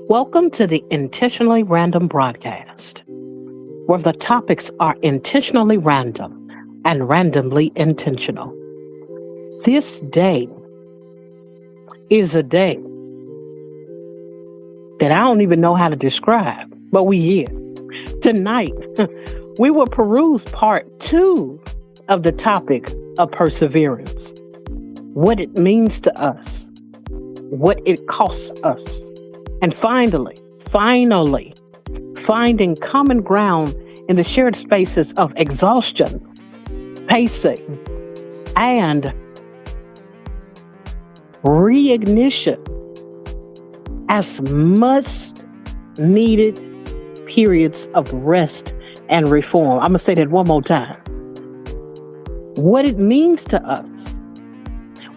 Welcome to the Intentionally Random broadcast, where the topics are intentionally random and randomly intentional. This day is a day that I don't even know how to describe, but we here. Tonight, we will peruse part 2 of the topic of perseverance, what it means to us, what it costs us, and finally, finding common ground in the shared spaces of exhaustion, pacing, and reignition as must needed periods of rest and reform. I'm going to say that one more time. What it means to us,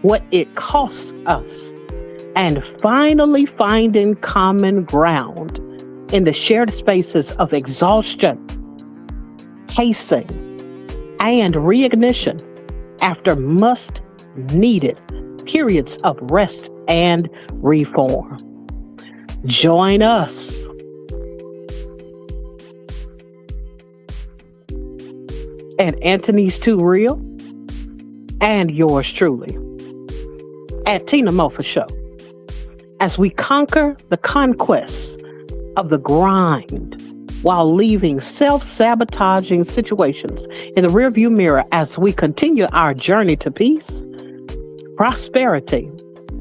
what it costs us, and finally finding common ground in the shared spaces of exhaustion, pacing, and reignition after must needed periods of rest and reform. Join us. And Anthony's Too Real, and yours truly, at Tina Mofa Show, as we conquer the conquests of the grind while leaving self-sabotaging situations in the rearview mirror as we continue our journey to peace, prosperity,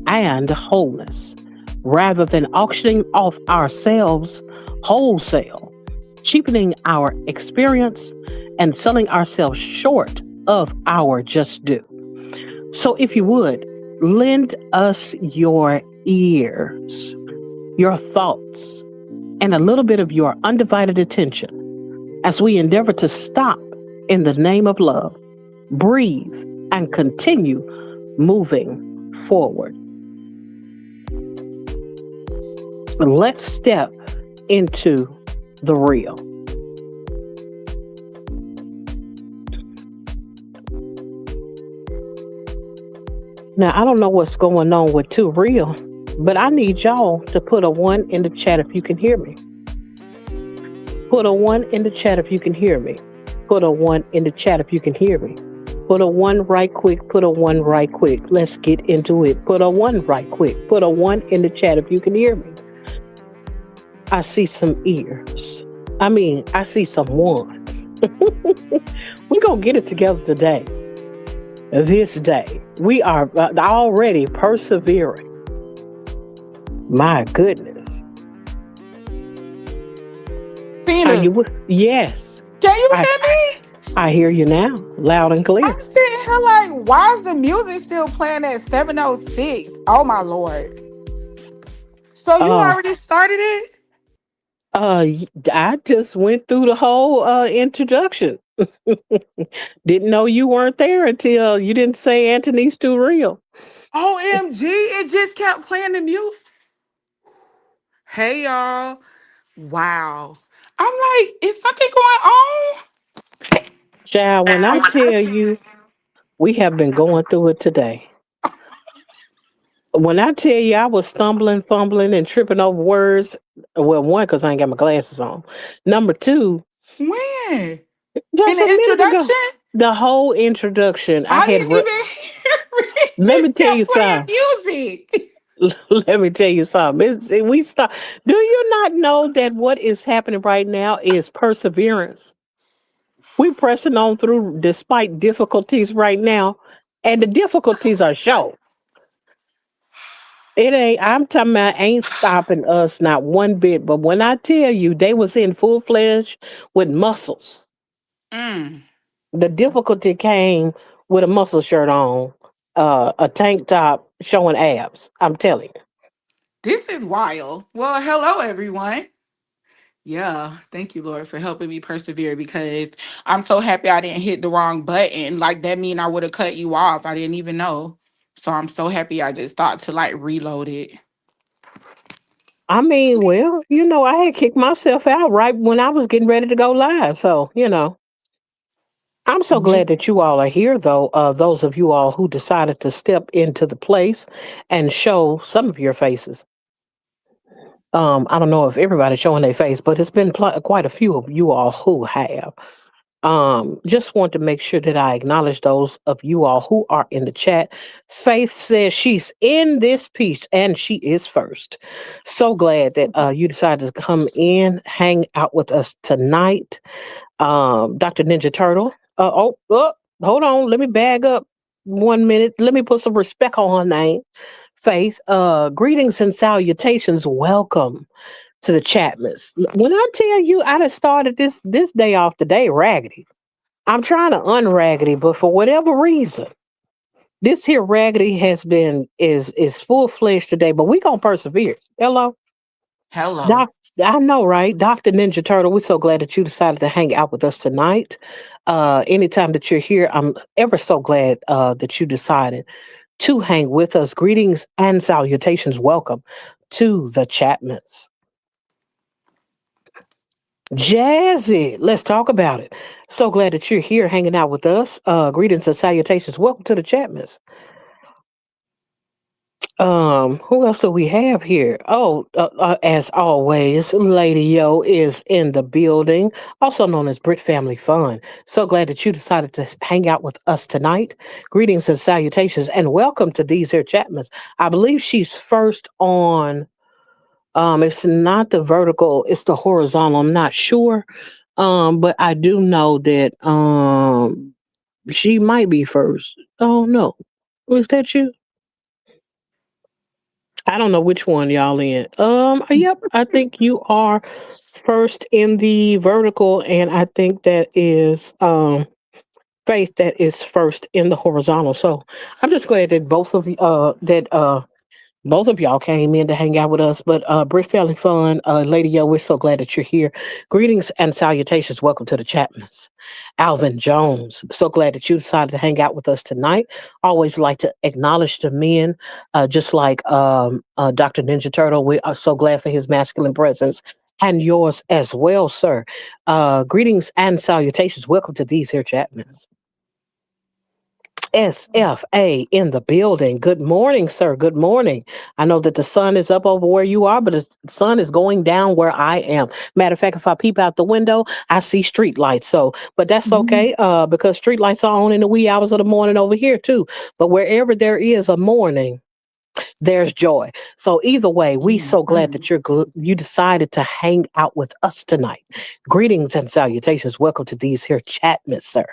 and wholeness, rather than auctioning off ourselves wholesale, cheapening our experience, and selling ourselves short of our just due. So if you would, lend us your ears, your thoughts, and a little bit of your undivided attention as we endeavor to stop in the name of love, breathe, and continue moving forward. Let's step into the real. Now, I don't know what's going on with Too Real, but I need y'all to put a 1 in the chat if you can hear me. Put a 1 in the chat if you can hear me. Put a 1 in the chat if you can hear me. Put a 1 right quick. Put a 1 right quick. Let's get into it. Put a 1 right quick. Put a 1 in the chat if you can hear me. I see some ears. I see some ones. We're going to get it together today. This day, we are already persevering. My goodness. Tina, yes. can you hear me? I hear you now, loud and clear. I'm sitting here like, why is the music still playing at 7:06? Oh my Lord. So you already started it? I just went through the whole introduction. Didn't know you weren't there until you didn't say Anthony's Too Real. OMG, it just kept playing the music. Hey y'all. Wow. I'm like, is something going on? Child, when I tell you, we have been going through it today. When I tell you I was stumbling, fumbling, and tripping over words, well, one, because I ain't got my glasses on. Number two, When? just In the a minute ago, introduction? the whole introduction, I didn't even hear it. Let me Just tell you kept playing something. music. Let me tell you something. We start. Do you not know that what is happening right now is perseverance? We pressing on through despite difficulties right now, and the difficulties are shown. It ain't. I'm talking about ain't stopping us not one bit. But when I tell you they was in full fledged with muscles, Mm. the difficulty came with a muscle shirt on, a tank top showing abs. I'm telling you. This is wild. Well, hello, everyone. Yeah, thank you, Lord, for helping me persevere because I'm so happy I didn't hit the wrong button. Like, that mean I would have cut you off. I didn't even know. So I'm so happy I just thought to like reload it. Well, I had kicked myself out right when I was getting ready to go live. So, I'm so Mhm. glad that you all are here, though. Those of you all who decided to step into the place and show some of your faces. I don't know if everybody's showing their face, but it's been quite a few of you all who have. Just want to make sure that I acknowledge those of you all who are in the chat. Faith says she's in this piece and she is first. So glad that you decided to come in, hang out with us tonight. Dr. Ninja Turtle. Hold on. Let me bag up 1 minute. Let me put some respect on her name. Faith. Greetings and salutations. Welcome to the Chapmans. When I tell you I done started this day off the day raggedy. I'm trying to unraggedy, but for whatever reason, this here raggedy is full fledged today. But we gonna persevere. Hello, Hello. Doc. I know, right, Doctor Ninja Turtle. We're so glad that you decided to hang out with us tonight. Anytime that you're here, I'm ever so glad that you decided to hang with us. Greetings and salutations. Welcome to the Chapmans. Jazzy, let's talk about it. So glad that you're here hanging out with us. Greetings and salutations. Welcome to the Chapmans. Who else do we have here? Oh, as always, Lady Yo is in the building, also known as Brit Family Fun. So glad that you decided to hang out with us tonight. Greetings and salutations, and welcome to these here Chapmans. I believe she's first on. It's not the vertical, it's the horizontal. I'm not sure. But I do know that she might be first. Oh no. Was that you? I don't know which one y'all in. Yep, I think you are first in the vertical, and I think that is Faith that is first in the horizontal. So I'm just glad that both of y'all came in to hang out with us. But Brit Family Fun, Lady Yo, we're so glad that you're here. Greetings and salutations. Welcome to the Chapmans. Alvin Jones, so glad that you decided to hang out with us tonight. Always like to acknowledge the men, just like Dr. Ninja Turtle. We are so glad for his masculine presence. And yours as well, sir. Greetings and salutations. Welcome to these here Chapmans. SFA in the building. Good morning, sir. Good morning. I know that the sun is up over where you are, but the sun is going down where I am. Matter of fact, if I peep out the window, I see street lights. So, but that's okay, because street lights are on in the wee hours of the morning over here too. But wherever there is a morning, there's joy. So either way, we so glad that you decided to hang out with us tonight. Greetings and salutations. Welcome to these here chatments, sir.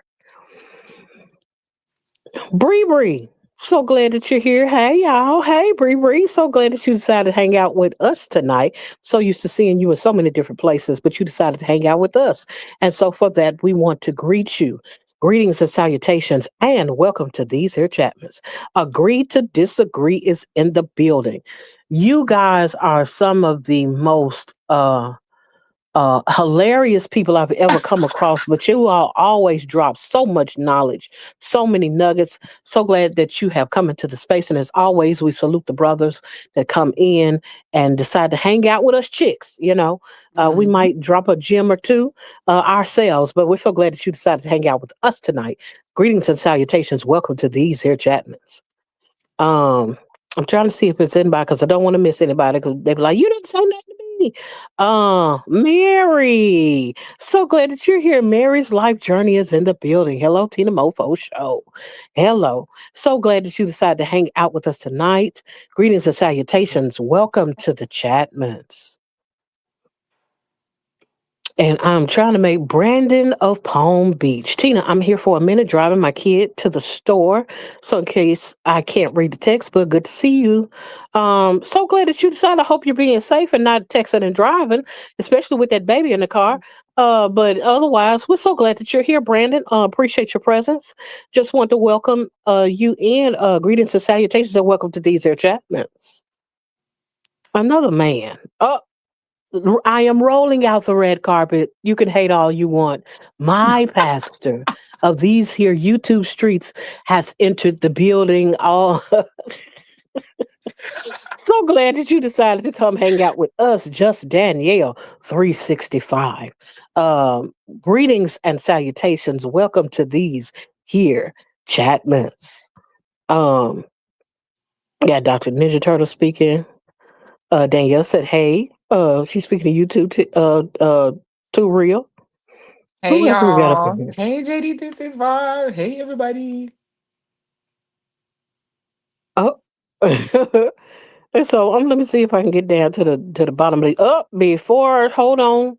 Bree Bree, so glad that you're here. Hey, y'all. Hey, Bree Bree. So glad that you decided to hang out with us tonight. So used to seeing you in so many different places, but you decided to hang out with us. And so for that, we want to greet you. Greetings and salutations, and welcome to these here Chapmans. Agree to disagree is in the building. You guys are some of the most hilarious people I've ever come across, but you all always drop so much knowledge, so many nuggets. So glad that you have come into the space. And as always, we salute the brothers that come in and decide to hang out with us chicks. We might drop a gem or two ourselves, but we're so glad that you decided to hang out with us tonight. Greetings and salutations. Welcome to these here Chatmans. Um, I'm trying to see if it's anybody because I don't want to miss anybody because they be like, you didn't say nothing to me. Mary. So glad that you're here. Mary's life journey is in the building. Hello, Tina Mofo Show. Hello. So glad that you decided to hang out with us tonight. Greetings and salutations. Welcome to the Chatmans. And I'm trying to make Brandon of Palm Beach. Tina, I'm here for a minute driving my kid to the store. So in case I can't read the text, but good to see you. So glad that you decided. I hope you're being safe and not texting and driving, especially with that baby in the car. But otherwise, we're so glad that you're here, Brandon. Appreciate your presence. Just want to welcome you in. Greetings and salutations and welcome to these air Chapmans. Another man. I am rolling out the red carpet. You can hate all you want. My pastor of these here YouTube streets has entered the building. All so glad that you decided to come hang out with us, just Danielle 365. Greetings and salutations. Welcome to these here Chatmans. Um, yeah, Dr. Ninja Turtle speaking. Danielle said, hey. She's speaking to you too. Too real. Hey Who else we got up in y'all. here? Hey JD, this is Var. Hey everybody. Oh. And so let me see if I can get down to the bottom of the before hold on.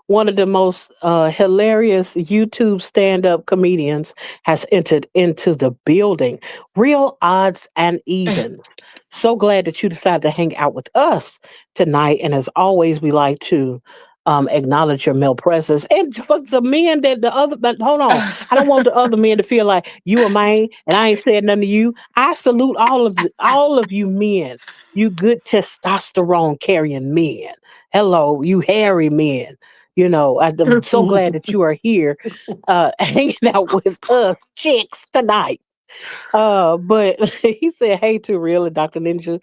One of the most hilarious YouTube stand up comedians has entered into the building. Real odds and evens. So glad that you decided to hang out with us tonight. And as always, we like to acknowledge your male presence. And for the men that the other, but hold on, I don't want the other men to feel like you are mine and I ain't said nothing to you. I salute all of you men, you good testosterone carrying men. Hello, you hairy men. I'm so glad that you are here hanging out with us chicks tonight. But he said, hey to real and Dr. Ninja,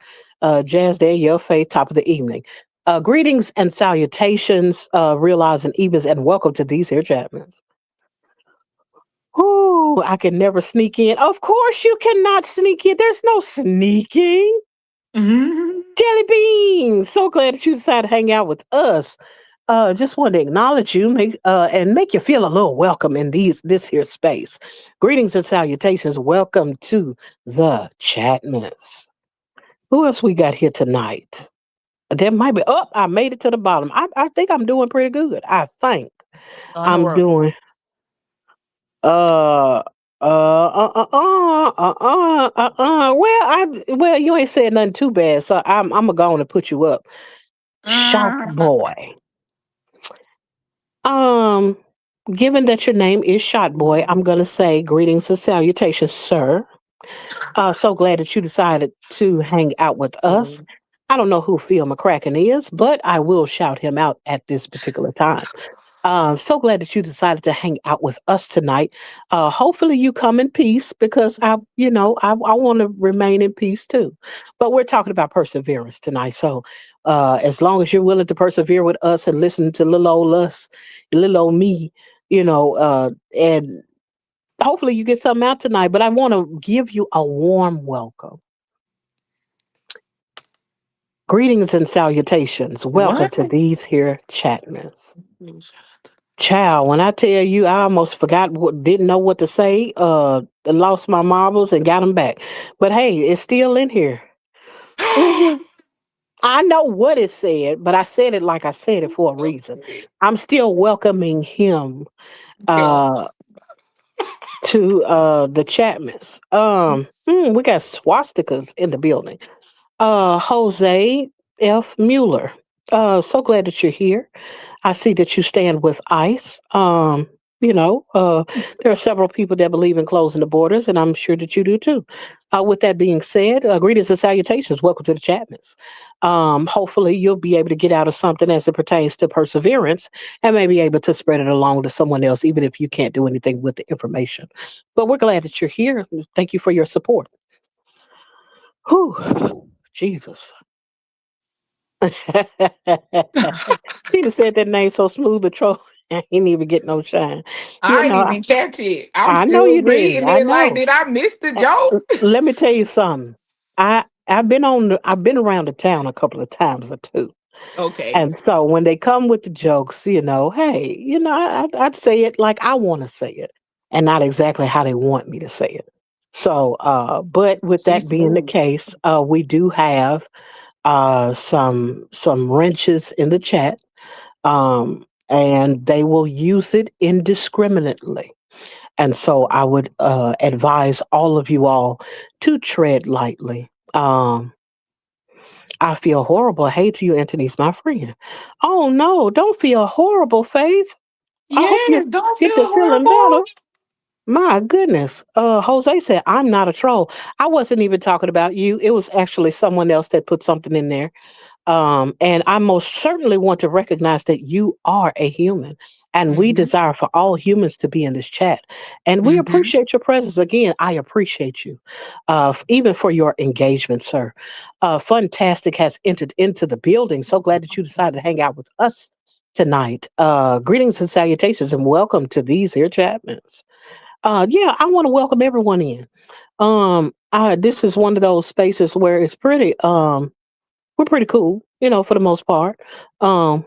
Jazz Day, your faith, top of the evening. Greetings and salutations, realize and evens, and welcome to these here Chapmans. Ooh, I can never sneak in. Of course you cannot sneak in. There's no sneaking. Mhm. Jelly beans. So glad that you decided to hang out with us. Just wanted to acknowledge you, and make you feel a little welcome in this here space. Greetings and salutations. Welcome to the Chatmas. Who else we got here tonight? There might be. Oh, I made it to the bottom. I think I'm doing pretty good. I think On the I'm road. doing. Uh. Well, you ain't said nothing too bad, so I'm gonna go on and put you up. Shot boy. Um, Given that your name is Shot Boy, I'm gonna say greetings and salutations, sir. So glad that you decided to hang out with us. I don't know who Phil McCracken is, but I will shout him out at this particular time. So glad that you decided to hang out with us tonight. Hopefully you come in peace because I want to remain in peace too. But we're talking about perseverance tonight. So as long as you're willing to persevere with us and listen to little old us, little old me, and hopefully you get something out tonight. But I want to give you a warm welcome. Greetings and salutations. Welcome What? to these here Chatmans. Child, when I tell you, I almost forgot didn't know what to say. Lost my marbles and got them back. But hey, it's still in here. Mhm. I know what it said, but I said it like I said it for a reason. I'm still welcoming him God. uh, to the Chapmans. We got swastikas in the building. Jose F. Mueller. So glad that you're here. I see that you stand with ICE. You know, uh, there are several people that believe in closing the borders, and I'm sure that you do too. With that being said, greetings and salutations. Welcome to the Chapmans. Hopefully, you'll be able to get out of something as it pertains to perseverance and maybe able to spread it along to someone else, even if you can't do anything with the information. But we're glad that you're here. Thank you for your support. Whew, Jesus. She just said that name so smooth, the troll. He didn't even get no shine. You I know, didn't I, even catch it. I'm I know still you didn't. reading I it. Like, know. did I miss the Uh, joke? Let me tell you something. I've been around the town a couple of times or two, Okay. and so when they come with the jokes, hey, I'd say it like I want to say it, and not exactly how they want me to say it. So, but with that She's being the smooth. case, we do have some wrenches in the chat, and they will use it indiscriminately. And so I would advise all of you all to tread lightly. I feel horrible. Hey to you, Anthony's my friend. Oh no, don't feel horrible, Faith. I hope you Yeah, don't get feel to feeling better. horrible. My goodness. Jose said, I'm not a troll. I wasn't even talking about you. It was actually someone else that put something in there. And I most certainly want to recognize that you are a human, and we Mm-hmm. desire for all humans to be in this chat. And we Mm-hmm. appreciate your presence. Again, I appreciate you, even for your engagement, sir. Fantastic has entered into the building. So glad that you decided to hang out with us tonight. Greetings and salutations, and welcome to these here Chapmans. Yeah, I want to welcome everyone in. This is one of those spaces where it's pretty. We're pretty cool. for the most part.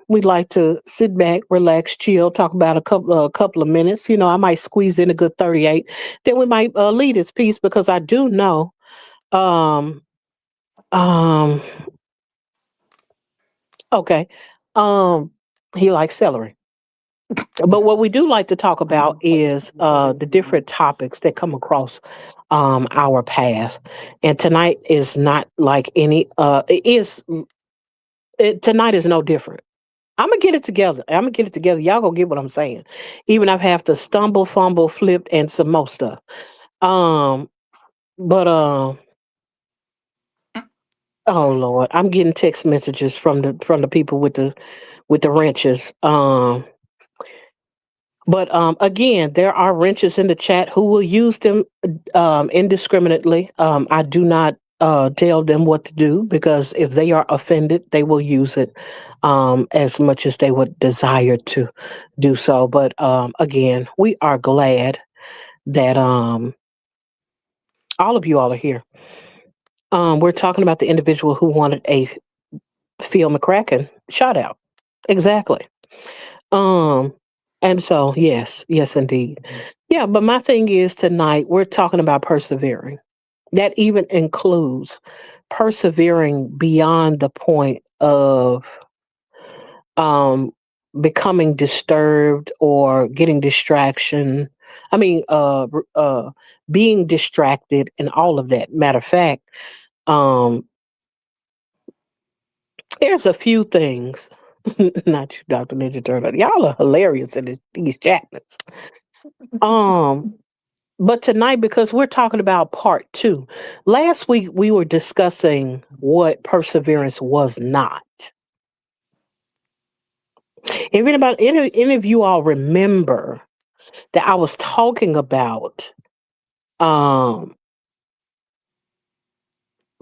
We like to sit back, relax, chill, talk about a couple of minutes. I might squeeze in a good 38. Then we might lead this piece because I do know um um okay. Um he likes celery. But what we do like to talk about is the different topics that come across our path. And tonight is not like any tonight is no different. I'm gonna get it together. I'm gonna get it together. Y'all gonna get what I'm saying. Even I've have to stumble, fumble, flipped, and some more stuff. Um, but oh Lord, I'm getting text messages from the people with the wrenches. But again, there are wrenches in the chat who will use them indiscriminately. I do not tell them what to do because if they are offended, they will use it as much as they would desire to do so. But again, we are glad that all of you all are here. We're talking about the individual who wanted a Phil McCracken shout out. Exactly. Um, and so yes, yes indeed. Yeah, but my thing is tonight we're talking about persevering. That even includes persevering beyond the point of um becoming disturbed or getting distraction. I mean being distracted and all of that. Matter of fact, um there's a few things. Not you, Dr. Ninja Turtle. Y'all are hilarious in these chapters. Um, but tonight, because we're talking about part two, last week we were discussing what perseverance was not. If any of you all remember that I was talking about um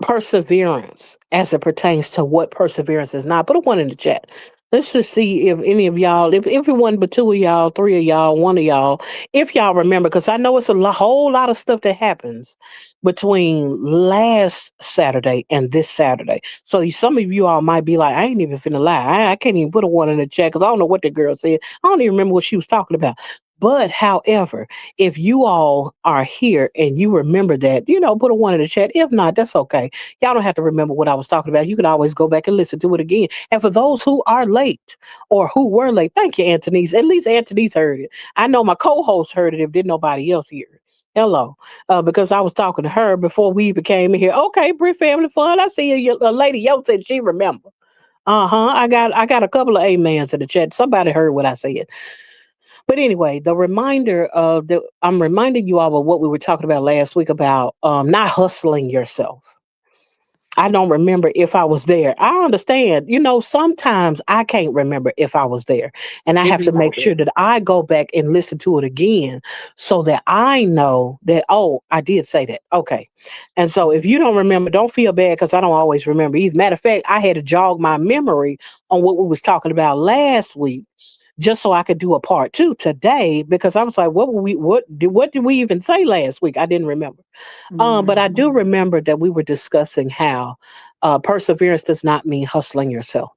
perseverance as it pertains to what perseverance is not. Put a one in the chat. Let's just see if any of y'all, if everyone but two of y'all, three of y'all, one of y'all, if y'all remember, because I know it's whole lot of stuff that happens between last Saturday and this Saturday. So some of you all might be like, I ain't even finna lie. I can't even put a one in the chat because I don't know what the girl said. I don't even remember what she was talking about. But however, if you all are here and you remember that, put a one in the chat. If not, that's okay. Y'all don't have to remember what I was talking about. You can always go back and listen to it again. And for those who are late or who were late, thank you, Antonise. At least Antonise heard it. I know my co-host heard it if did nobody else hear it. Hello, because I was talking to her before we even came in here. Okay, Brit Family Fun. I see a lady Yo said she remember. Uh-huh. I got a couple of amens in the chat. Somebody heard what I said. But anyway, I'm reminding you all of what we were talking about last week about not hustling yourself. I don't remember if I was there. I understand. Sometimes I can't remember if I was there. And I It'd have be to like make that. sure that I go back and listen to it again so that I know that, oh, I did say that. Okay. And so if you don't remember, don't feel bad because I don't always remember either. Matter of fact, I had to jog my memory on what we was talking about last week just so I could do a part two today because I was like, what did we even say last week? I didn't remember. But I do Mhm. remember that we were discussing how perseverance does not mean hustling yourself.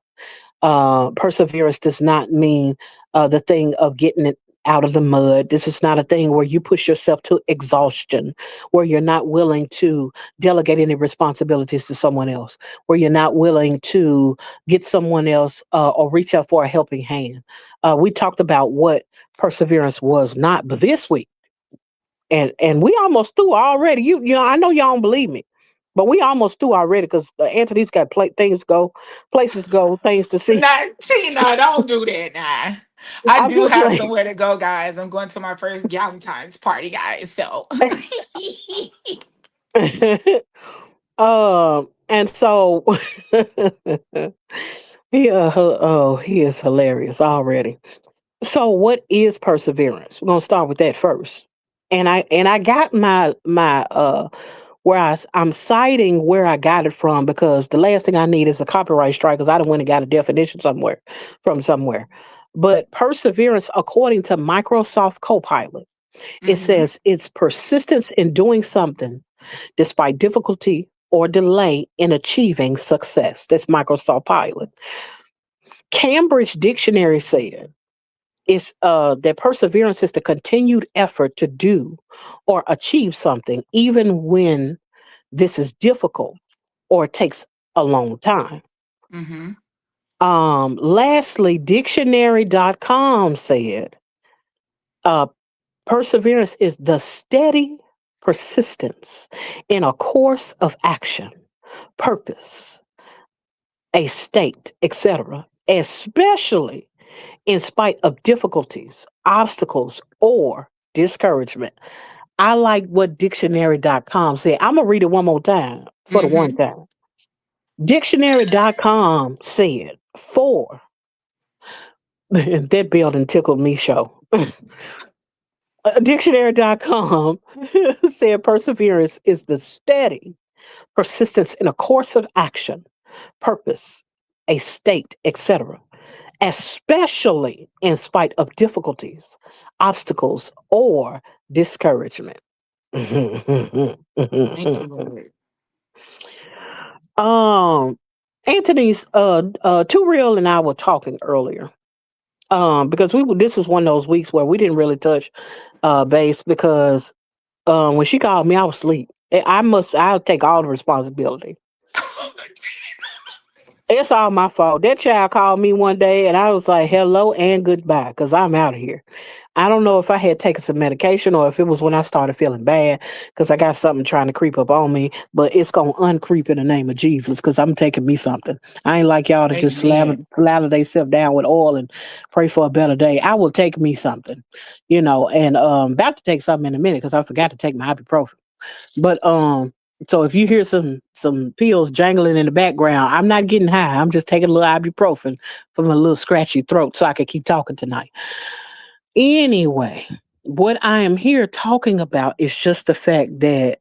Perseverance does not mean the thing of getting it out of the mud. This is not a thing where you push yourself to exhaustion, where you're not willing to delegate any responsibilities to someone else, where you're not willing to get someone else or reach out for a helping hand. We talked about what perseverance was not, but this week and we almost through already. I know y'all don't believe me, but we almost through already because Anthony's got things to go, places to go, things to see. Not Tina, don't do that now. I I'm do just have like, somewhere to go, guys. I'm going to my first Galentine's party, guys. So and so he is hilarious already. So, what is perseverance? We're gonna start with that first. And I got my where I'm citing where I got it from because the last thing I need is a copyright strike because I don't went and got a definition somewhere. But perseverance, according to Microsoft Copilot, it hmm says it's persistence in doing something despite difficulty. or delay in achieving success. That's Microsoft Pilot. Cambridge Dictionary said is that perseverance is the continued effort to do or achieve something, even when this is difficult or takes a long time. Mm-hmm. Lastly, dictionary.com said uh, perseverance is the steady persistence in a course of action, purpose, a state, etc., especially in spite of difficulties, obstacles, or discouragement. I like what dictionary.com said. I'm going to read it one more time for the one Mm-hmm. time. Dictionary.com said, for that building tickled me show. Dictionary.com said perseverance is the steady persistence in a course of action, purpose, a state, etc., especially in spite of difficulties, obstacles, or discouragement. Thank you, Lord. um, Anthony's Too Real and I were talking earlier. Because this was one of those weeks where we didn't really touch base because when she called me, I was asleep. I'll take all the responsibility. It's all my fault. That child called me one day and I was like, hello and goodbye, because I'm out of here. I don't know if I had taken some medication or if it was when I started feeling bad because I got something trying to creep up on me, but it's going to uncreep in the name of Jesus because I'm taking me something. I ain't like y'all to just Amen. slather themselves down with oil and pray for a better day. I will take me something, and about to take something in a minute because I forgot to take my ibuprofen. But so if you hear some pills jangling in the background, I'm not getting high. I'm just taking a little ibuprofen for my little scratchy throat so I can keep talking tonight. Anyway, what I am here talking about is just the fact that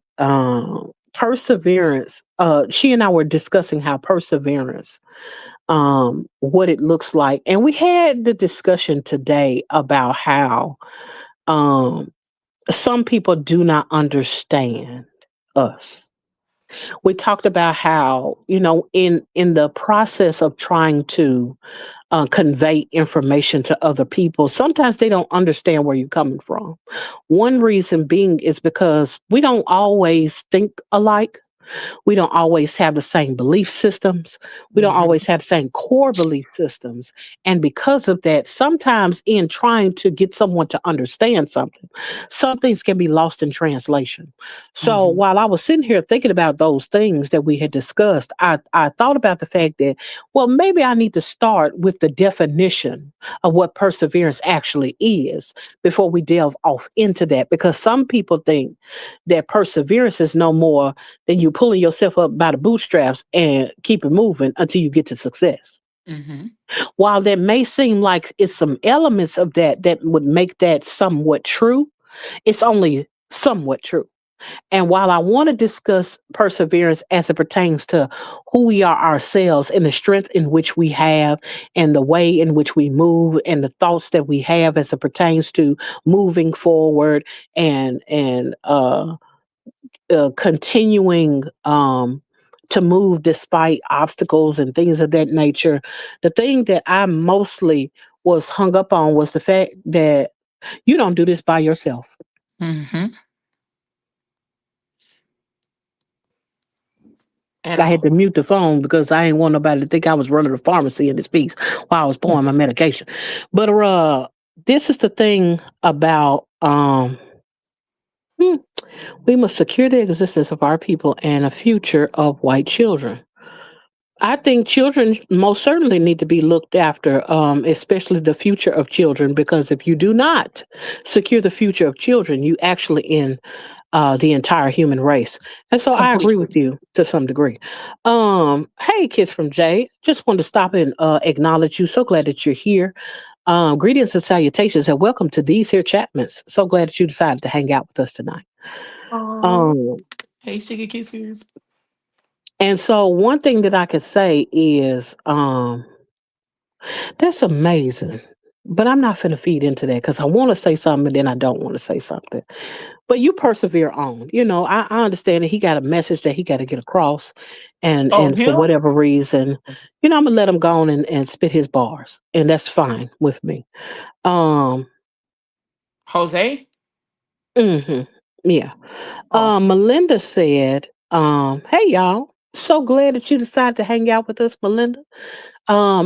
perseverance. She and I were discussing how perseverance, what it looks like, and we had the discussion today about how um some people do not understand us. We talked about how, in the process of trying to convey information to other people, sometimes they don't understand where you're coming from. One reason being is because we don't always think alike. We don't always have the same belief systems. We don't Mm-hmm. always have the same core belief systems. And because of that, sometimes in trying to get someone to understand something, some things can be lost in translation. So Mm-hmm. while I was sitting here thinking about those things that we had discussed, I thought about the fact that, well, maybe I need to start with the definition of what perseverance actually is before we delve off into that. Because some people think that perseverance is no more then you pulling yourself up by the bootstraps and keep it moving until you get to success. Mm-hmm. While that may seem like it's some elements of that would make that somewhat true, it's only somewhat true. And while I want to discuss perseverance as it pertains to who we are ourselves and the strength in which we have and the way in which we move and the thoughts that we have as it pertains to moving forward and continuing to move despite obstacles and things of that nature. The thing that I mostly was hung up on was the fact that you don't do this by yourself. Mm-hmm. At I had all. to mute the phone because I didn't want nobody to think I was running a pharmacy in this piece while I was pouring my medication. But this is the thing about hmm, we must secure the existence of our people and a future of white children. I think children most certainly need to be looked after, especially the future of children, because if you do not secure the future of children, you actually end the entire human race. And so I agree with Completely. you to some degree. Hey, kids from Jay, just wanted to stop and acknowledge you. So glad that you're here. Greetings and salutations, and welcome to these here Chapmans. So glad that you decided to hang out with us tonight. Oh. Um, Hey, Sugar Kisses. and so one thing that I could say is that's amazing. But I'm not finna feed into that because I want to say something and then I don't want to say something. But you persevere on. I understand that he got a message that he got to get across, Oh, and for him? whatever reason, I'm gonna let him go on and spit his bars, and that's fine with me. Um, Jose? hmm yeah. Oh. Melinda said, "Hey y'all, so glad that you decided to hang out with us, Melinda.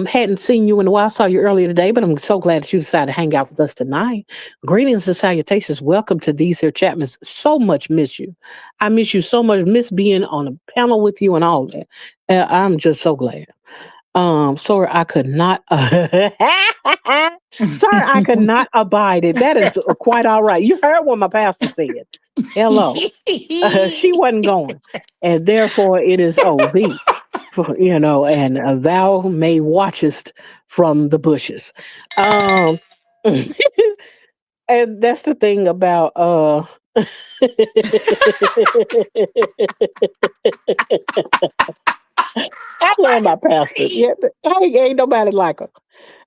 Hadn't seen you in a while. Saw you earlier today, but I'm so glad that you decided to hang out with us tonight. Greetings and salutations. Welcome to these here Chapmans. So much miss you. I miss you so much. Miss being on a panel with you and all that. I'm just so glad. Sorry, I could not. Sorry, I could not abide it. That is quite all right. You heard what my pastor said. Hello. She wasn't going, and therefore it is thee. And thou may watchest from the bushes. Um, and that's the thing about I love my pastor. Yeah, ain't nobody like her.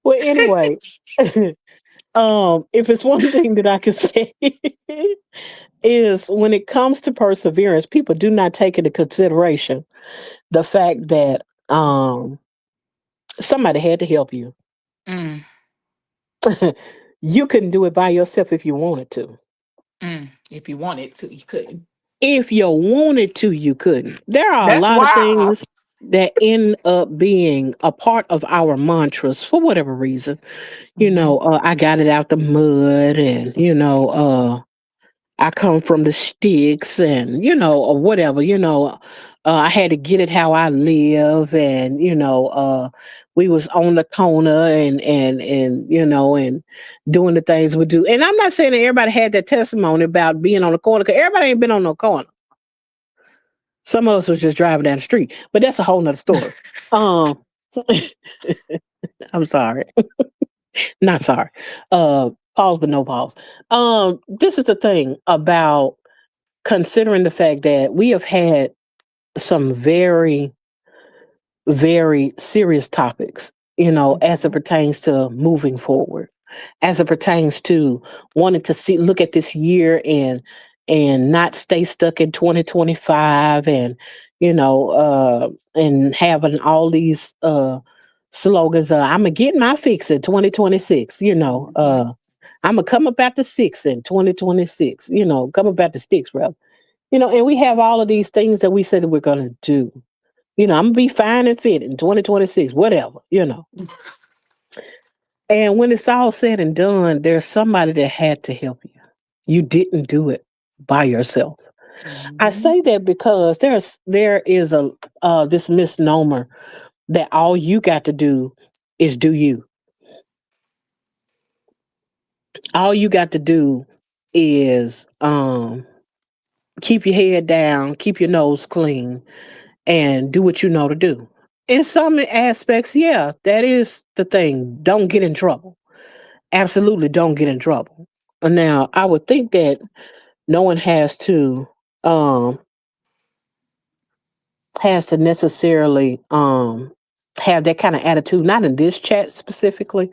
Well, anyway, if it's one thing that I can say is when it comes to perseverance, people do not take into consideration the fact that somebody had to help you. Mm, You couldn't do it by yourself if you wanted to. if you wanted to, you couldn't. If you wanted to, you couldn't. There are a That's lot of wild. things that end up being a part of our mantras for whatever reason. Mhm. I got it out the mud, and I come from the sticks, and or whatever. I had to get it how I live, and we was on the corner, and doing the things we do. And I'm not saying that everybody had that testimony about being on the corner, because everybody ain't been on no corner. Some of us was just driving down the street, but that's a whole nother story. Um, I'm sorry, not sorry. Pause, but no pause. This is the thing about considering the fact that we have had some very, very serious topics, as it Mhm. pertains to moving forward, as it pertains to wanting to look at this year and not stay stuck in 2025, and having all these slogans. I'm gonna get my fix in 2026. Mhm. I'm gonna come up at the six in 2026. Come up at the sticks, rather. And we have all of these things that we said that we're gonna do. I'm gonna be fine and fit in 2026, whatever. And when it's all said and done, there's somebody that had to help you. You didn't do it by yourself. I Mhm. say that because there is a this misnomer that all you got to do is do you. All you got to do is keep your head down, keep your nose clean, and do what you know to do. In some aspects, yeah, that is the thing. Don't get in trouble. Absolutely don't get in trouble. Now, I would think that no one um has to necessarily have that kind of attitude, not in this chat specifically.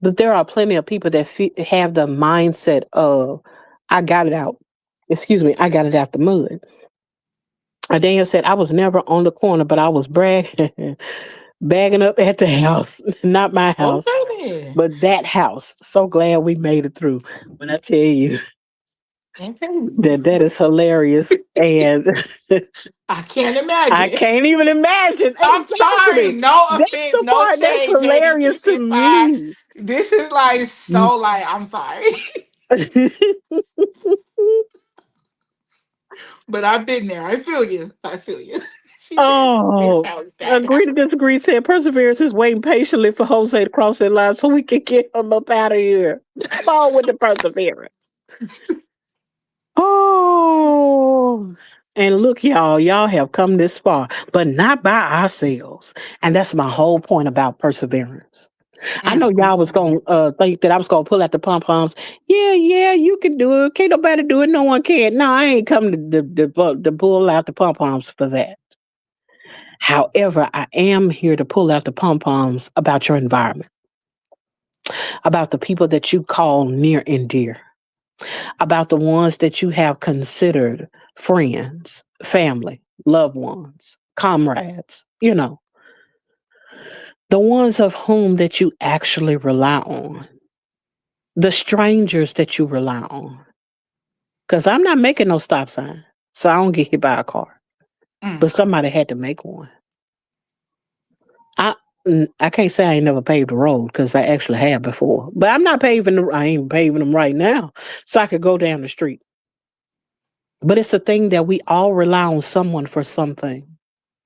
But there are plenty of people that have the mindset of I got it out. Excuse me, I got it out the mud. Daniel said I was never on the corner, but I was bagging up at the house, not my house, Okay then. but that house. So glad we made it through. When I tell you Okay. that is hilarious, and I can't I imagine. can't even imagine I'm sorry. exactly. No That's offense, the no part that's shade, JD. hilarious This to is fine. me. This is like so like I'm sorry. But I've been there. I feel you. I feel you. She said this Oh, house, that agree to house. disagree. Said perseverance is waiting patiently for Jose to cross that line so we can get him up out of here. Come on with the perseverance. Oh, and look, y'all have come this far, but not by ourselves. And that's my whole point about perseverance. I know y'all was Mm. gonna think that I was gonna pull out the pom poms. Yeah, yeah, you can do it. Can't nobody do it. No one can. No, I ain't come to pull out the pom poms for that. However, I am here to pull out the pom poms about your environment. about the people that you call near and dear, about the ones that you have considered friends, family, loved ones, comrades, the ones of whom that you actually rely on, the strangers that you rely on. Because I'm not making no stop sign, so I don't get hit by a car. But Mm. somebody had to make one. I I can't say I ain't never paved a road because I actually have before. But I'm not paving the I ain't paving them right now. So I could go down the street. But it's a thing that we all rely on someone for something.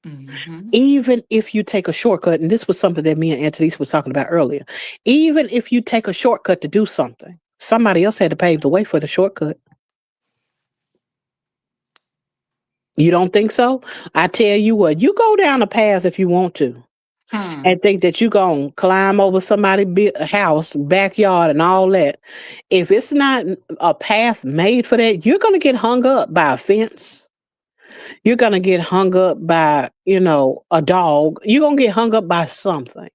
Hmm. Even if you take a shortcut, and this was something that me and Anthony was talking about earlier, even if you take a shortcut to do something, somebody else had to pave the way for the shortcut. You don't think so? I tell you what, you go down a path if you want to Hmm. and think that you going to climb over somebody's house, backyard, and all that. If it's not a path made for that, you're going to get hung up by a fence. You're going to get hung up by, a dog. You're going to get hung up by something.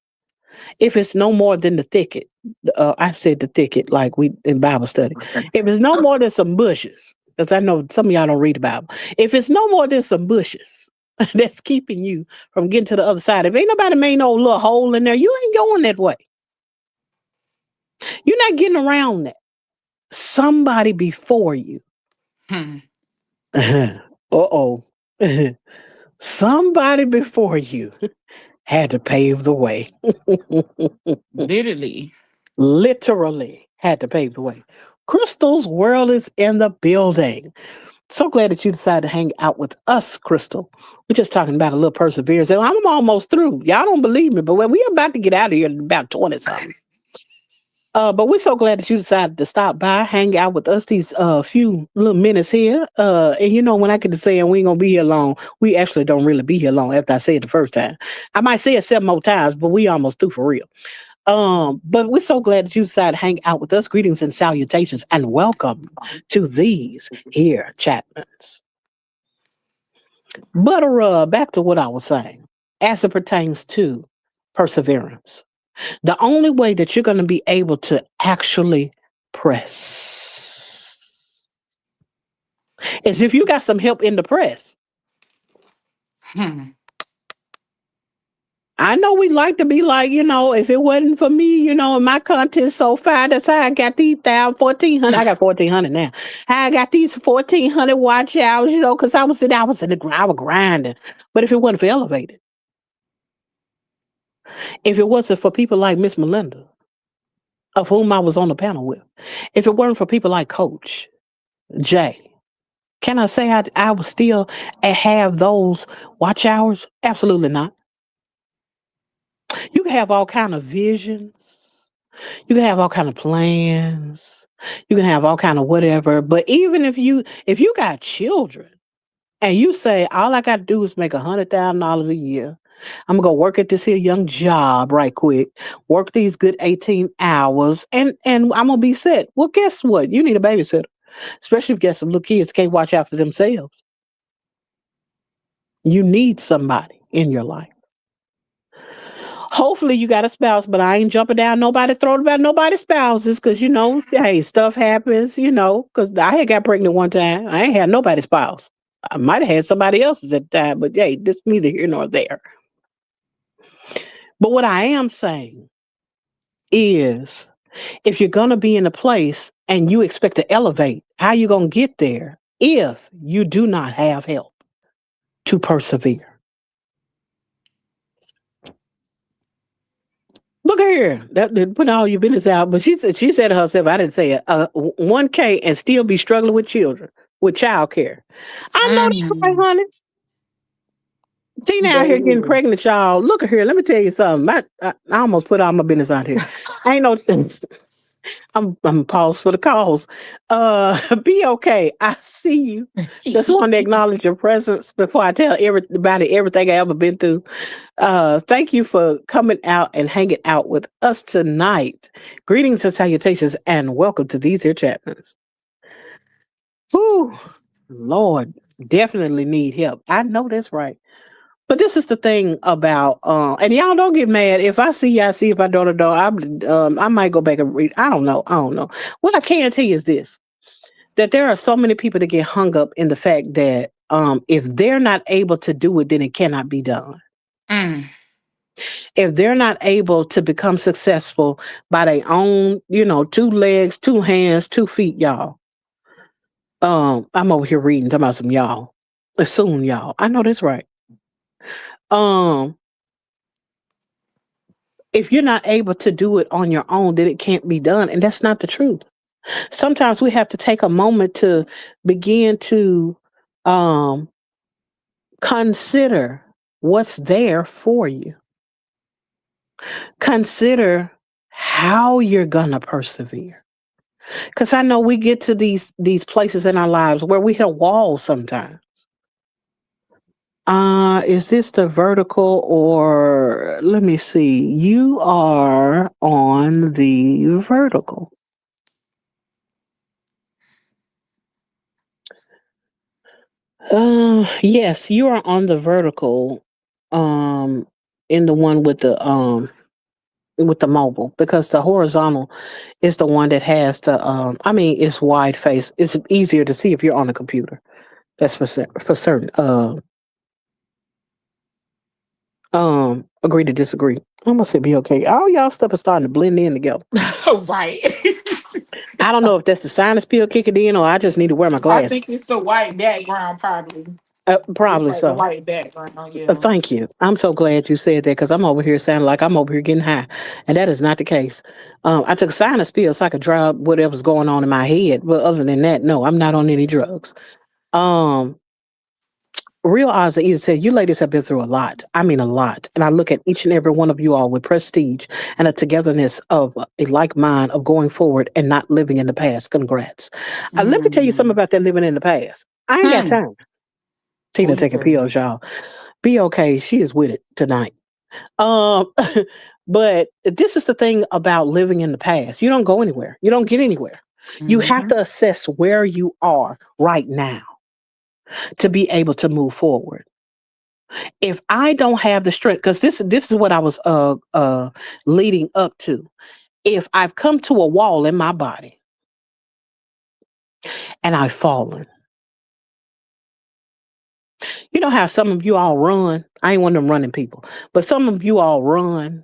If it's no more than the thicket, I said the thicket like we in Bible study. If it's no more than some bushes, because I know some of y'all don't read the Bible. If it's no more than some bushes that's keeping you from getting to the other side, if ain't nobody made no little hole in there, you ain't going that way. You're not getting around that. Somebody before you. Hmm. Uh-oh. Somebody before you had to pave the way. Literally. Literally had to pave the way. Crystal's world is in the building. So glad that you decided to hang out with us, Crystal. We're just talking about a little perseverance. And I'm almost through. Y'all don't believe me, but we're about to get out of here in about 20 something. But we're so glad that you decided to stop by, hang out with us these few little minutes here. And when I get to saying we ain't gonna be here long, we actually don't really be here long after I say it the first time. I might say it 7 more times, but we almost through for real. But we're so glad that you decided to hang out with us. Greetings and salutations, and welcome to these here Chapmans. But back to what I was saying, as it pertains to perseverance, the only way that you're going to be able to actually press is if you got some help in the press. Hmm. I know we like to be like, if it wasn't for me, and my content's so far, that's how I got these 1,400. I got 1,400 now. How I got these 1,400 watch hours, because I was in the ground, I was grinding. But if it wasn't for Elevated, if it wasn't for people like Miss Melinda, of whom I was on the panel with, if it weren't for people like Coach Jay, can I say I would still have those watch hours? Absolutely not. You can have all kind of visions. You can have all kind of plans. You can have all kind of whatever. But even if you got children and you say all I got to do is make $100,000 a year, I'm gonna go work at this here young job right quick, work these good 18 hours, and I'm gonna be set. Well, guess what? You need a babysitter, especially if you got some little kids that can't watch out for themselves. You need somebody in your life. Hopefully you got a spouse, but I ain't jumping down nobody throat about nobody's spouses because hey, stuff happens, because I had got pregnant one time. I ain't had nobody's spouse. I might have had somebody else's at the time, but hey, this neither here nor there. But what I am saying is if you're gonna be in a place and you expect to elevate, how you gonna get there if you do not have help to persevere? Look at here. That put all your business out. But she said to herself, I didn't say it. 1K and still be struggling with children, with child care. I know that's right, Mm. honey. Tina out here getting Baby. pregnant, y'all. Look at here. Let me tell you something. I almost put all my business out here. I ain't no. I'm paused for the cause. Be okay. I see you. Just want to acknowledge your presence before I tell everybody everything I ever been through. Thank you for coming out and hanging out with us tonight. Greetings and salutations, and welcome to these here Chapmans. Whew, Lord, definitely need help. I know that's right. But this is the thing about, and y'all don't get mad if I see y'all see if I don't. I might go back and read. I don't know. I don't know. What I can tell you is this: that there are so many people that get hung up in the fact that if they're not able to do it, then it cannot be done. Mm. If they're not able to become successful by their own, two legs, two hands, 2 feet, y'all. I'm over here reading talking about some y'all. Assume y'all. I know that's right. Um, if you're not able to do it on your own, then it can't be done. And that's not the truth. Sometimes we have to take a moment to begin to um consider what's there for you. Consider how you're gonna persevere. Because I know we get to these places in our lives where we hit a wall sometimes. Is this the vertical or let me see? You are on the vertical. Yes, you are on the vertical. Um, in the one with the mobile because the horizontal is the one that has the I mean it's wide face. It's easier to see if you're on a computer. That's for certain. Agree to disagree. I'm gonna say be okay. All y'all stuff is starting to blend in together. Right. I don't know if that's the sinus pill kicking in or I just need to wear my I glasses. think it's the white background, probably. It's Probably like the so. white background, yeah. Thank you. I'm so glad you said that because I'm over here sounding like I'm over here getting high, and that is not the case. I took a sinus pill so I could dry up whatever's going on in my head. But other than that, no, I'm not on any drugs. Um, Real Oz and Edith said, you ladies have been through a lot. I mean, a lot. And I look at each and every one of you all with prestige and a togetherness of a like mind of going forward and not living in the past. Congrats. Let me tell you something Mm. about that living in the past. I ain't got Hmm. time. Tina Please taking tell me. pills, y'all. Be okay. She is with it tonight. Um, but this is the thing about living in the past. You don't go anywhere. You don't get anywhere. You have Hmm. to assess where you are right now to be able to move forward. If I don't have the strength, because this is what I was leading up to. If I've come to a wall in my body and I've fallen, you know how some of you all run. I ain't one of them running people, but some of you all run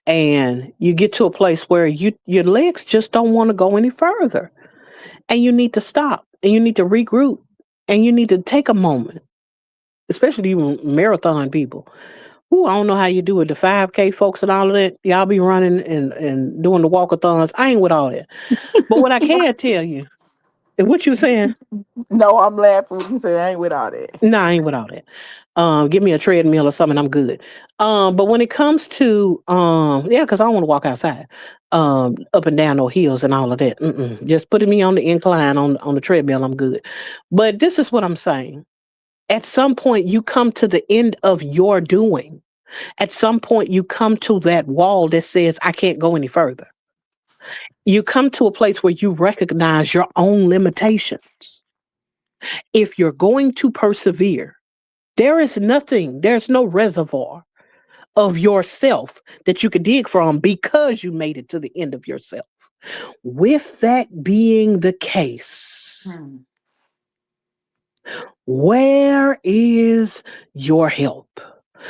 and you get to a place where your legs just don't want to go any further, and you need to stop and you need to regroup and you need to take a moment, especially you marathon people. Ooh, I don't know how you do it. The 5K folks and all of that, y'all be running and doing the walkathons. I ain't with all that. But what I can tell you, what you saying? No, I'm laughing when you say I ain't with all that. Nah, I ain't with all that. Give me a treadmill or something, I'm good. But when it comes to yeah, because I don't want to walk outside, up and down no hills and all of that. Mm-mm. Just putting me on the incline on the treadmill, I'm good. But this is what I'm saying. At some point, you come to the end of your doing. At some point, you come to that wall that says, I can't go any further. You come to a place where you recognize your own limitations. If you're going to persevere, there's no reservoir of yourself that you could dig from because you made it to the end of yourself. With that being the case, Hmm. where is your help?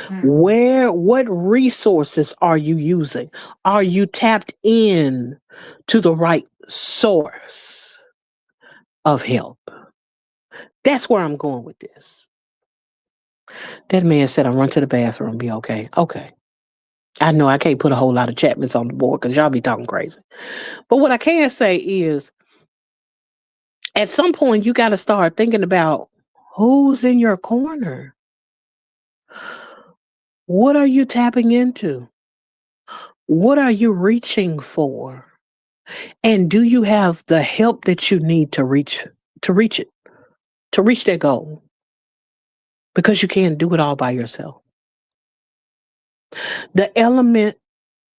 Hmm. What resources are you using? Are you tapped in to the right source of help? That's where I'm going with this. That man said, "I'm run to the bathroom, be okay." Okay. I know I can't put a whole lot of Chapmans on the board because y'all be talking crazy. But what I can say is at some point you got to start thinking about who's in your corner. What are you tapping into? What are you reaching for? And do you have the help that you need to reach it, to reach that goal? Because you can't do it all by yourself. The element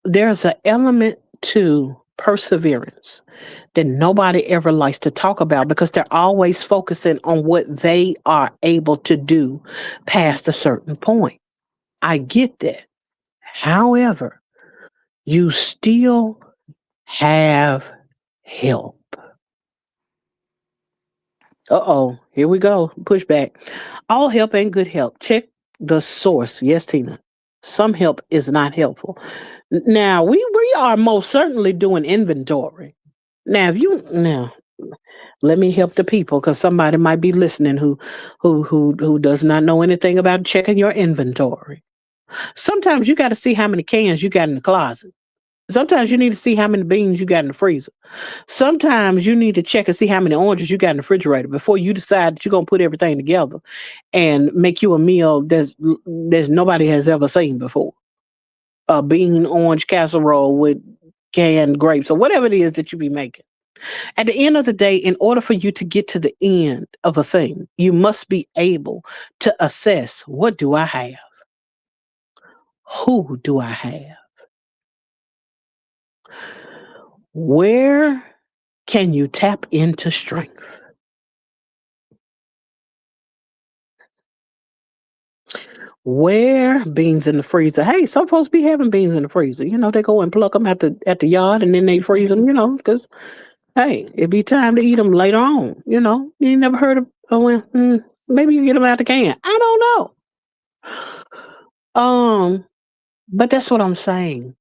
There's an element to perseverance that nobody ever likes to talk about because they're always focusing on what they are able to do past a certain point. I get that. However, you still have help. Uh-oh, here we go. Pushback. All help ain't good help. Check the source. Yes, Tina. Some help is not helpful. Now, we are most certainly doing inventory. Now, if you now let me help the people because somebody might be listening who does not know anything about checking your inventory. Sometimes you got to see how many cans you got in the closet. Sometimes you need to see how many beans you got in the freezer. Sometimes you need to check and see how many oranges you got in the refrigerator before you decide that you're gonna put everything together and make you a meal there's nobody has ever seen before. A bean orange casserole with canned grapes or whatever it is that you be making. At the end of the day, in order for you to get to the end of a thing, you must be able to assess what do I have? Who do I have? Where can you tap into strength? Where beans in the freezer? Hey, some folks be having beans in the freezer. You know, they go and pluck them at the yard and then they freeze them. You know, because hey, it be time to eat them later on. You know, you ain't never heard of. Oh, well, maybe you get them out the can. I don't know. But that's what I'm saying.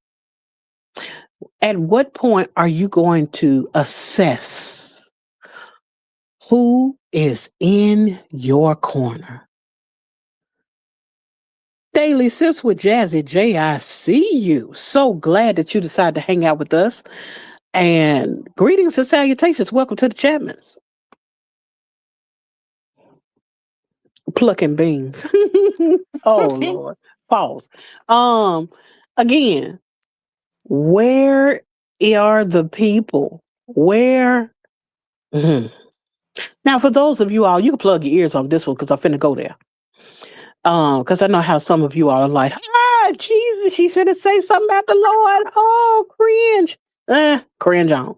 At what point are you going to assess who is in your corner? Daily Sips with Jazzy J. I see you. So glad that you decided to hang out with us. And greetings and salutations. Welcome to the Chapmans. Plucking beans. Oh Lord. Pause. Again, where are the people? Where Mhm. Now for those of you all, you can plug your ears on this one because I'm finna go there. Because I know how some of you all are like, Jesus, she's gonna say something about the Lord. Oh, cringe. Cringe on.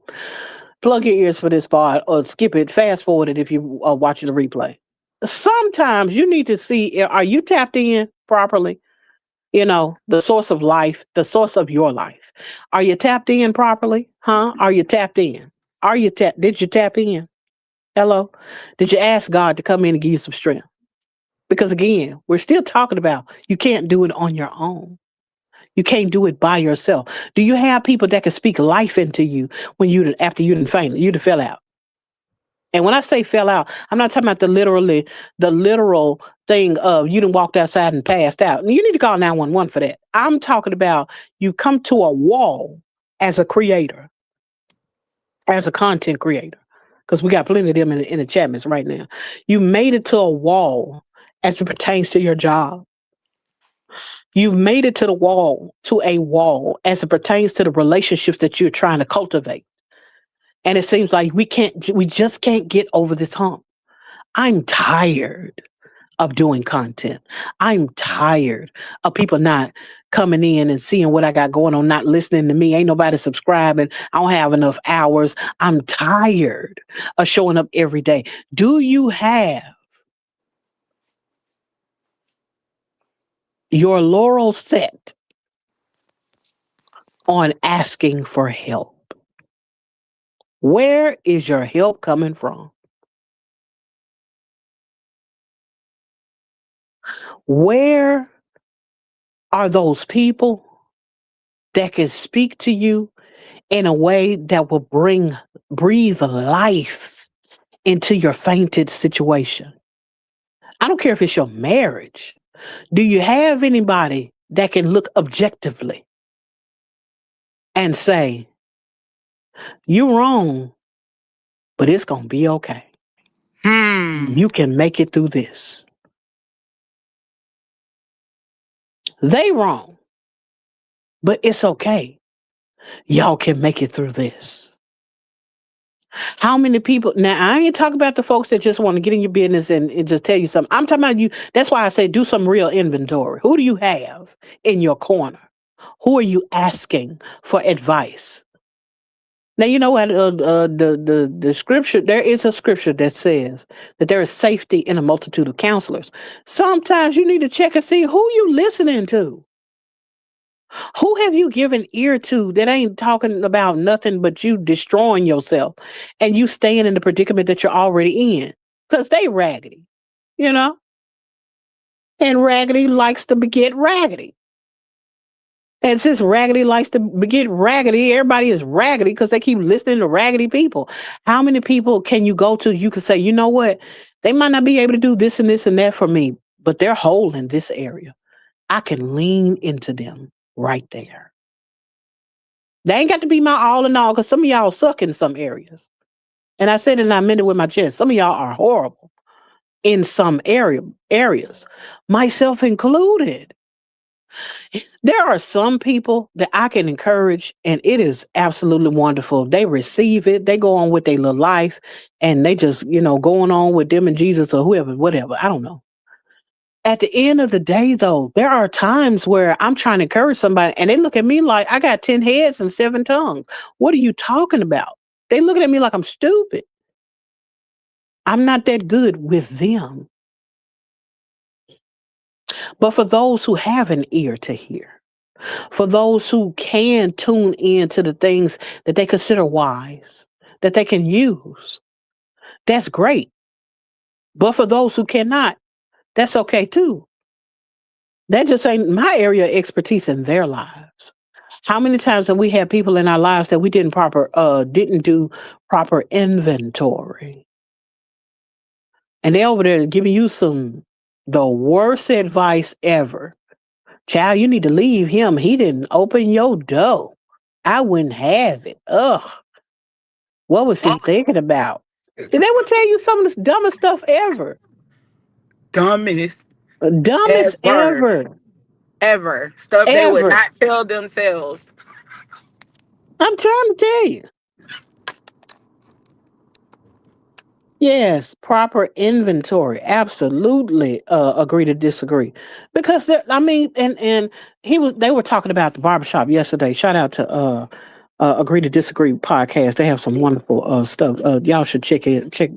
Plug your ears for this part or skip it, fast forward it if you are watching the replay. Sometimes you need to see are you tapped in properly? You know, the source of life, the source of your life. Are you tapped in properly? Huh? Are you tapped in? Did you tap in? Hello? Did you ask God to come in and give you some strength? Because again, we're still talking about you can't do it on your own. You can't do it by yourself. Do you have people that can speak life into you when after you done fainted, you done fell out? And when I say fell out, I'm not talking about the literal thing of you done walked outside and passed out. You need to call 911 for that. I'm talking about you come to a wall as a creator, as a content creator, because we got plenty of them in the chatments right now. You made it to a wall as it pertains to your job. You've made it to a wall as it pertains to the relationships that you're trying to cultivate. And it seems like we just can't get over this hump. I'm tired of doing content. I'm tired of people not coming in and seeing what I got going on, not listening to me. Ain't nobody subscribing. I don't have enough hours. I'm tired of showing up every day. Do you have your laurel set on asking for help? Where is your help coming from? Where are those people that can speak to you in a way that will breathe life into your fainted situation? I don't care if it's your marriage. Do you have anybody that can look objectively and say, you're wrong, but it's going to be okay. You can make it through this. They wrong, but it's okay. Y'all can make it through this. How many people? Now, I ain't talking about the folks that just want to get in your business and just tell you something. I'm talking about you. That's why I say do some real inventory. Who do you have in your corner? Who are you asking for advice? Now you know what the scripture. There is a scripture that says that there is safety in a multitude of counselors. Sometimes you need to check and see who you listening to. Who have you given ear to that ain't talking about nothing but you destroying yourself and you staying in the predicament that you're already in? Because they raggedy, you know? And raggedy likes to beget raggedy. And since raggedy likes to get raggedy, everybody is raggedy because they keep listening to raggedy people. How many people can you go to? You can say, you know what? They might not be able to do this and that for me, but they're whole in this area. I can lean into them right there. They ain't got to be my all in all because some of y'all suck in some areas. And I said it and I meant it with my chest. Some of y'all are horrible in some areas, myself included. There are some people that I can encourage, and it is absolutely wonderful. They receive it, they go on with their little life, and they just, going on with them and Jesus or whoever, whatever. I don't know. At the end of the day, though, there are times where I'm trying to encourage somebody, and they look at me like I got 10 heads and 7 tongues. What are you talking about? They looking at me like I'm stupid. I'm not that good with them. But for those who have an ear to hear, for those who can tune in to the things that they consider wise, that they can use, that's great. But for those who cannot, that's okay too. That just ain't my area of expertise in their lives. How many times have we had people in our lives that we didn't do proper inventory? And they over there giving you the worst advice ever. Child, you need to leave him. He didn't open your door. I wouldn't have it. Ugh. What was he thinking about? And they would tell you some of the dumbest stuff ever. Dumbest Dumbest ever. Ever. Stuff they would Ever. not tell themselves. I'm trying to tell you. Yes, proper inventory. Absolutely agree to disagree. Because I mean, and they were talking about the barbershop yesterday. Shout out to Agree to Disagree podcast. They have some wonderful stuff. Y'all should check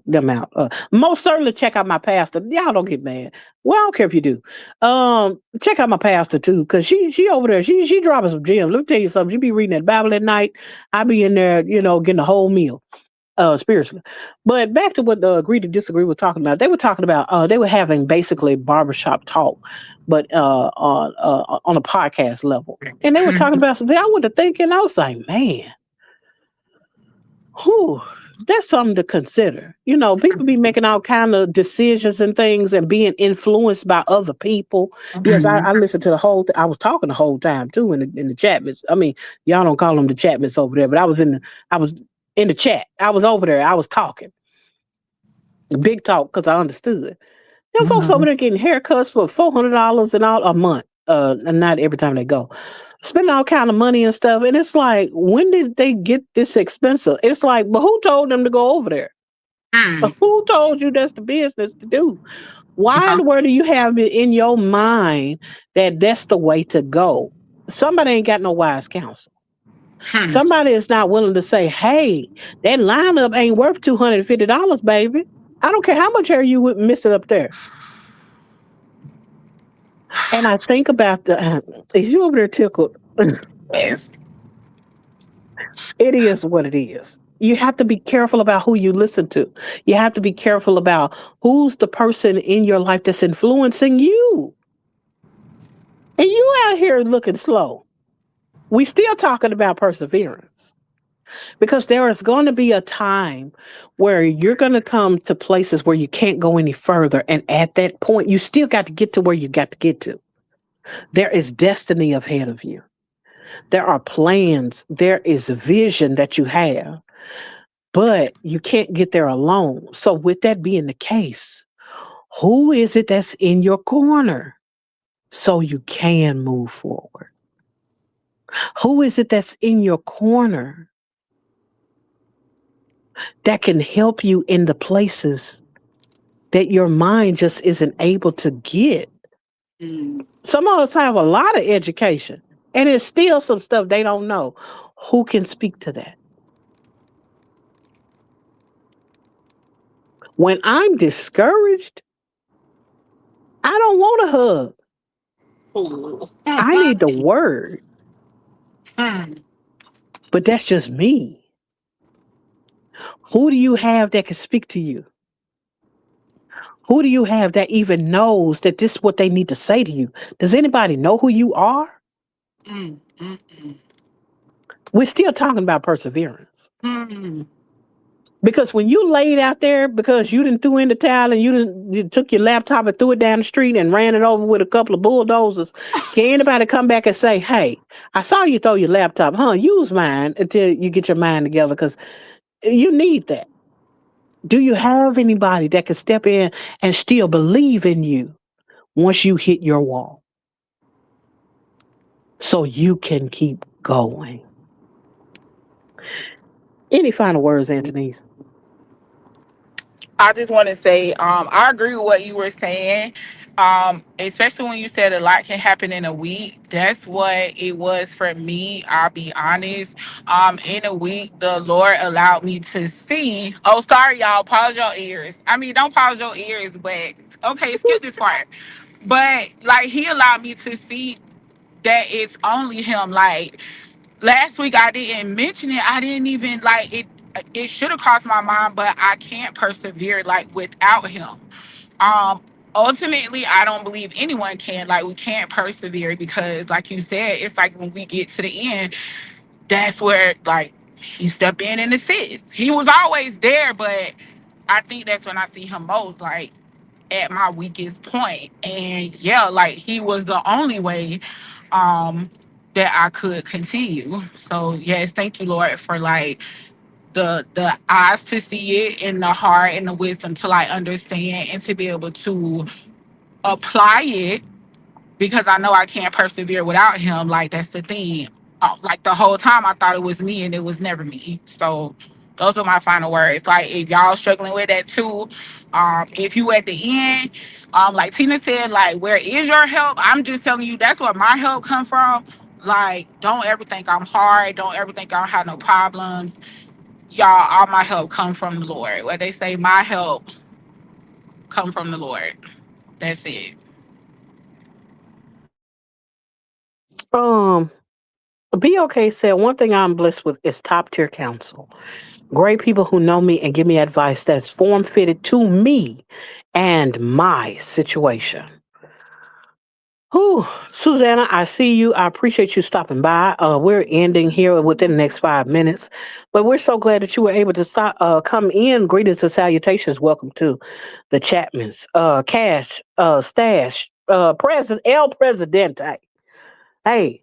them out. Most certainly check out my pastor. Y'all don't get mad. Well, I don't care if you do. Check out my pastor too, because she over there, she dropping some gems. Let me tell you something. She be reading that Bible at night. I be in there, getting a whole meal. Spiritually. But back to what the Agree to Disagree was talking about. They were talking about they were having basically barbershop talk, but on a podcast level. And they were talking about something I went to thinking, I was like, man, whew, that's something to consider. People be making all kind of decisions and things and being influenced by other people. Yes, I listened to the whole I was talking the whole time too in the chatments. I mean, y'all don't call them the chatments over there, but I was in the chat. I was over there. I was talking. Big talk because I understood. Them folks over there getting haircuts for $400 and all a month. And not every time they go. Spending all kind of money and stuff. And it's like, when did they get this expensive? It's like, but who told them to go over there? Who told you that's the business to do? Why in the world do you have it in your mind that that's the way to go? Somebody ain't got no wise counsel. Somebody is not willing to say, hey, that lineup ain't worth $250, baby. I don't care how much hair you would miss it up there. And I think about is you over there tickled? Yes. It is what it is. You have to be careful about who you listen to. You have to be careful about who's the person in your life that's influencing you. And you out here looking slow. We still talking about perseverance. Because there is going to be a time where you're going to come to places where you can't go any further. And at that point, you still got to get to where you got to get to. There is destiny ahead of you. There are plans. There is vision that you have, but you can't get there alone. So with that being the case, who is it that's in your corner so you can move forward? Who is it that's in your corner that can help you in the places that your mind just isn't able to get? Some of us have a lot of education and it's still some stuff they don't know. Who can speak to that? When I'm discouraged, I don't want a hug. Ooh. I need the word. Hmm. But that's just me. Who do you have that can speak to you? Who do you have that even knows that this is what they need to say to you? Does anybody know who you are? Mm, mm, mm. We're still talking about perseverance. Hmm. Because when you laid out there because you didn't threw in the towel and you took your laptop and threw it down the street and ran it over with a couple of bulldozers, can anybody come back and say, hey, I saw you throw your laptop, huh? Use mine until you get your mind together because you need that. Do you have anybody that can step in and still believe in you once you hit your wall so you can keep going? Any final words, Anthony's? I just want to say, I agree with what you were saying. Especially when you said a lot can happen in a week. That's what it was for me. I'll be honest. In a week, the Lord allowed me to see. Oh, sorry, y'all. Pause your ears. I mean, don't pause your ears, but okay, skip this part. But like, He allowed me to see that it's only Him. Like, last week I didn't mention it. I didn't even like it. It should have crossed my mind, but I can't persevere like without him. Um, Ultimately, I don't believe anyone can. Like, we can't persevere because, like you said, it's like when we get to the end, that's where like he stepped in and assist. He was always there, but I think that's when I see him most. Like at my weakest point. And yeah, like he was the only way um that I could continue. So yes, thank you, Lord, for like the eyes to see it and the heart and the wisdom to like understand and to be able to apply it because I know I can't persevere without him. Like that's the thing. Like the whole time I thought it was me and it was never me. So those are my final words. Like if y'all struggling with that too, if you at the end, like Tina said, like where is your help? I'm just telling you that's where my help come from. Like don't ever think I'm hard. Don't ever think I don't have no problems. Y'all, all my help come from the Lord. Where they say my help come from the Lord. That's it. Um, Be okay said one thing I'm blessed with is top tier counsel. Great people who know me and give me advice that's form fitted to me and my situation. Whew, Susanna, I see you. I appreciate you stopping by. We're ending here within the next 5 minutes, but we're so glad that you were able to stop, come in. Greetings and salutations. Welcome to the Chapmans. Cash, Stash, President El Presidente. Hey,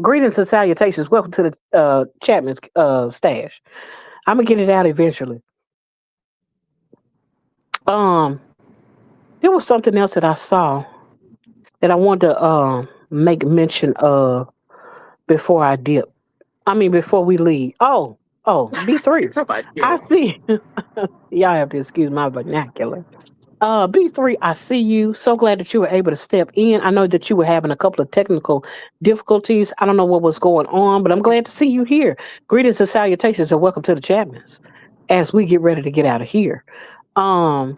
greetings and salutations. Welcome to the Chapman's Stash. I'm gonna get it out eventually. Um, there was something else that I saw that I wanted to make mention of before I dip. I mean, before we leave. B3. Somebody I you. see. Y'all have to excuse my vernacular. B3, I see you. So glad that you were able to step in. I know that you were having a couple of technical difficulties. I don't know what was going on, but I'm glad to see you here. Greetings and salutations and welcome to the Chapmans as we get ready to get out of here. Um,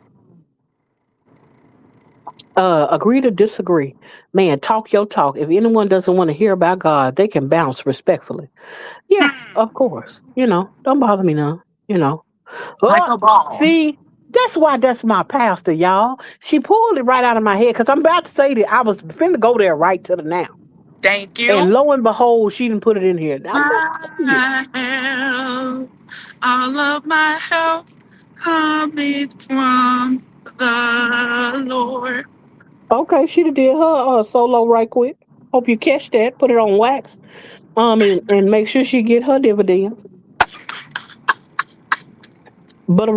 Agree to disagree. Man, talk your talk. If anyone doesn't want to hear about God, they can bounce respectfully. Yeah, of course. Don't bother me now. You know. Like Oh, a ball. see, that's why that's my pastor, y'all. She pulled it right out of my head because I'm about to say that I was finna go there right to the now. Thank And you. lo and behold, she didn't put it in here. I'm telling you. My help, all of my help cometh from the Lord. Okay, she did her solo right quick. Hope you catch that. Put it on wax. And make sure she get her dividends. But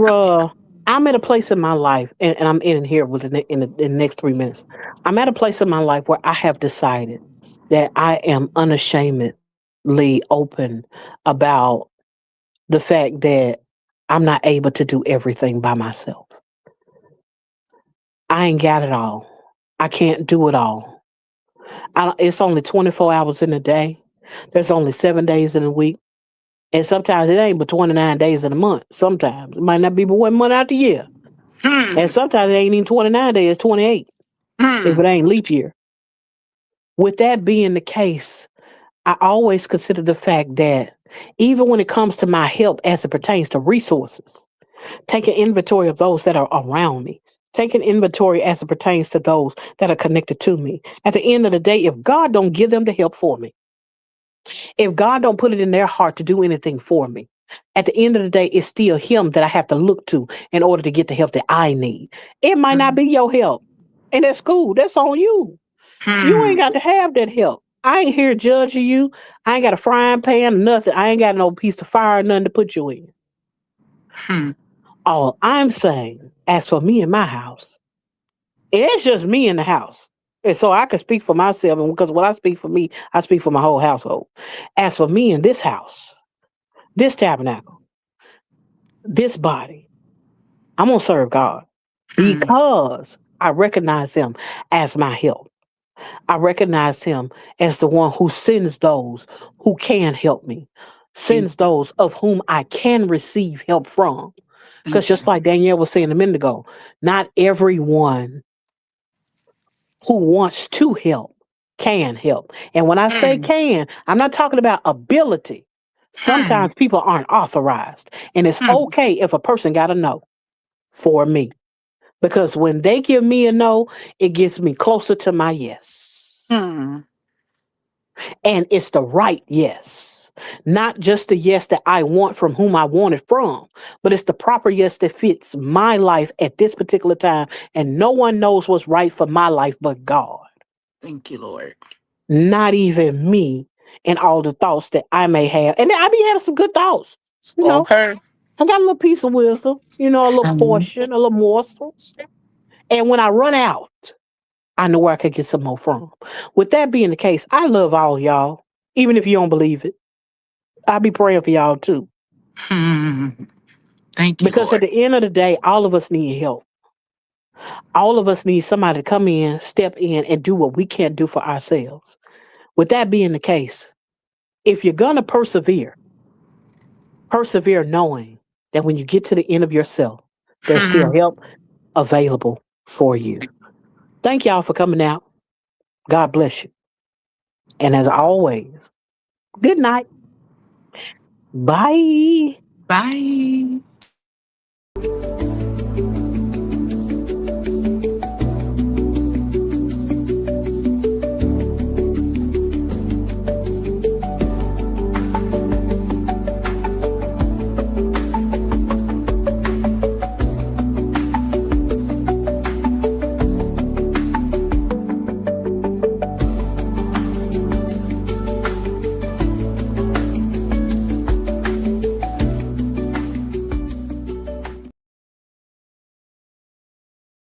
I'm at a place in my life, and I'm in here in the next 3 minutes. I'm at a place in my life where I have decided that I am unashamedly open about the fact that I'm not able to do everything by myself. I ain't got it all. I can't do it all. It's only 24 hours in a day. There's only 7 days in a week. And sometimes it ain't but 29 days in a month. Sometimes it might not be but 1 month out the year. And Hmm. sometimes it ain't even 29 days, it's 28 if it Hmm. ain't leap year. With that being the case, I always consider the fact that even when it comes to my help as it pertains to resources, take an inventory of those that are around me. Take an inventory as it pertains to those that are connected to me. At the end of the day, if God don't give them the help for me, if God don't put it in their heart to do anything for me, at the end of the day, it's still Him that I have to look to in order to get the help that I need. It might not Hmm. be your help, and that's cool. That's on you. You ain't Hmm. got to have that help. I ain't here judging you. I ain't got a frying pan or nothing. I ain't got no piece of fire or nothing to put you in. Hmm. All I'm saying, as for me and my house, it's just me in the house. And so I can speak for myself, and because when I speak for me, I speak for my whole household. As for me in this house, this tabernacle, this body, I'm going to serve God Hmm. because I recognize Him as my help. I recognize Him as the one who sends those who can help me, Thank, sends those of whom I can receive help from. Because thank just you. like Danielle was saying a minute ago, not everyone who wants to help can help. And when I say Hmm. can, I'm not talking about ability. Hmm. Sometimes people aren't authorized, and it's Hmm. okay if a person got a no for me. Because when they give me a no, it gets me closer to my yes. Hmm. And it's the right yes. Not just the yes that I want from whom I want it from, but it's the proper yes that fits my life at this particular time. And no one knows what's right for my life but God. Thank you, Lord. Not even me and all the thoughts that I may have. And I be having some good thoughts. You know, Okay. I got a little piece of wisdom, a little Hmm. portion, a little morsel. And when I run out, I know where I could get some more from. With that being the case, I love all y'all, even if you don't believe it. I'll be praying for y'all too. Hmm. Thank you, Because at Lord. the end of the day, all of us need help. All of us need somebody to come in, step in, and do what we can't do for ourselves. With that being the case, if you're going to persevere, persevere knowing that when you get to the end of yourself, there's still Hmm. help available for you. Thank y'all for coming out. God bless you. And as always, good night. Bye. Bye.